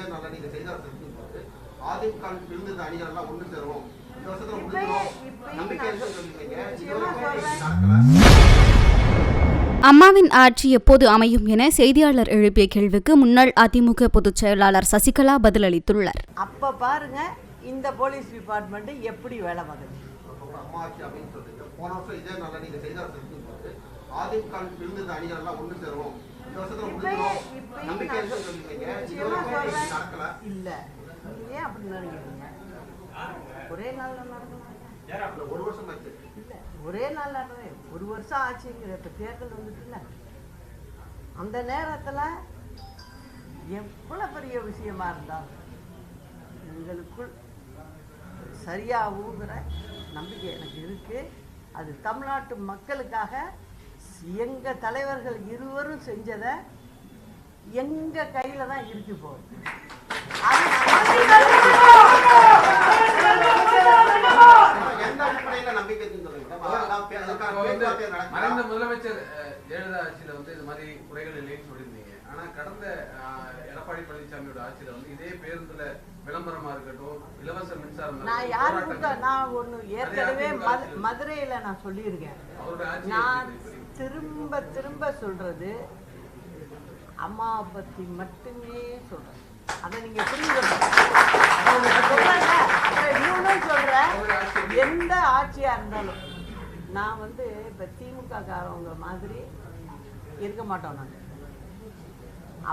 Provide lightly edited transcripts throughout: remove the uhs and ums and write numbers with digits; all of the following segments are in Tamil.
இதே நல்லா நீங்க செய்தார் இருக்கும்போது அதிமுக இருந்த அணிகள் எல்லாம் ஒன்று சேருவோம் இந்த வருஷத்துல முடிஞ்சிடும் நம்பிக்கை நடக்கல. அம்மாவின் ஆட்சி எப்போது அமையும் என செய்தியாளர் எழுப்பிய கேள்விக்கு முன்னாள் அதிமுக பொதுச் செயலாளர் சசிகலா பதிலளித்துள்ளார். அப்ப பாருங்க இந்த போலீஸ் டிபார்ட்மெண்ட் எப்படி வேலை பார்க்குது. அம்மா ஆட்சி அப்படின்னு சொல்றீங்க. போன வருஷம் இதே நல்லா நீங்க செய்தார் இருக்கும்போது அதிமுக இருந்த அணிகள் எல்லாம் ஒன்று சேருவோம் இந்த வருஷத்துல முடிஞ்சிடும் நம்பிக்கை நடக்கல. இல்ல ஏன் அப்படி நினைக்கிறீங்க? ஒரே நாள்ல நடக்கணும். ஒரு வருஷம் ஆச்சு. இல்ல ஒரே நாள் நடந்தது. ஒரு வருஷம் ஆச்சுங்கிற இப்ப தேர்தல் வந்துட்டுல அந்த நேரத்துல எவ்வளவு பெரிய விஷயமா இருந்தாலும் எங்களுக்குள் சரியாகுங்கிற நம்பிக்கை எனக்கு இருக்கு. அது தமிழ்நாட்டு மக்களுக்காக எங்க தலைவர்கள் இருவரும் செஞ்சதை எங்க கையில தான் இருக்கு. போகுது மறைந்த முதலமைச்சர் ஜெயலலிதா ஆட்சியில இது மாதிரி குறைகள் இல்லைன்னு சொல்லியிருந்தீங்க. ஆனா கடந்த எடப்பாடி பழனிசாமியோட ஆட்சியில இதே பேருந்துல விளம்பரமா இருக்கட்டும், இலவச மின்சாரம், நான் யாருக்கும் நான் ஒண்ணு ஏற்கனவே மதுரையில நான் சொல்லியிருக்கேன். நான் திரும்ப திரும்ப சொல்றது அம்மாவை பத்தி மட்டுமே சொல்றேன். அதை நீங்க புரிஞ்சுக்கணும். இன்னொன்னு சொல்றேன், எந்த ஆட்சியா இருந்தாலும் நான் இப்ப திமுக காரவங்க மாதிரி இருக்க மாட்டோம். நாங்க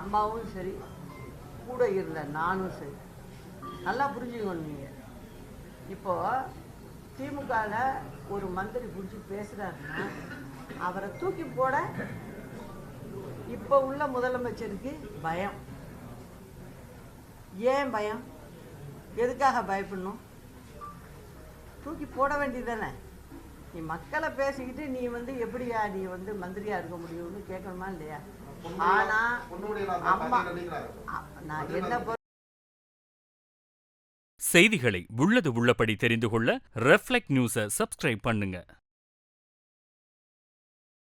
அம்மாவும் சரி, கூட இருந்த நானும் சரி, நல்லா புரிஞ்சுக்கணும். நீங்க இப்போ திமுகல ஒரு மந்திரி பிடிச்சி பேசுறாருன்னா அவரை தூக்கி போட இப்ப உள்ள முதலமைச்சருக்கு பயம். ஏன் பயம்? எதுக்காக பயப்படணும்? தூக்கி போட வேண்டியதானே. நீ மக்களை பேசிக்கிட்டு நீ எப்படியா நீ மந்திரியா இருக்க முடியும்னு கேட்கணுமா இல்லையா? ஆனா அம்மா நான் என்ன செய்திகளை உள்ளது உள்ளபடி தெரிந்து கொள்ள ரெஃப்ளெக்ட் நியூஸை சப்ஸ்கிரைப் பண்ணுங்க.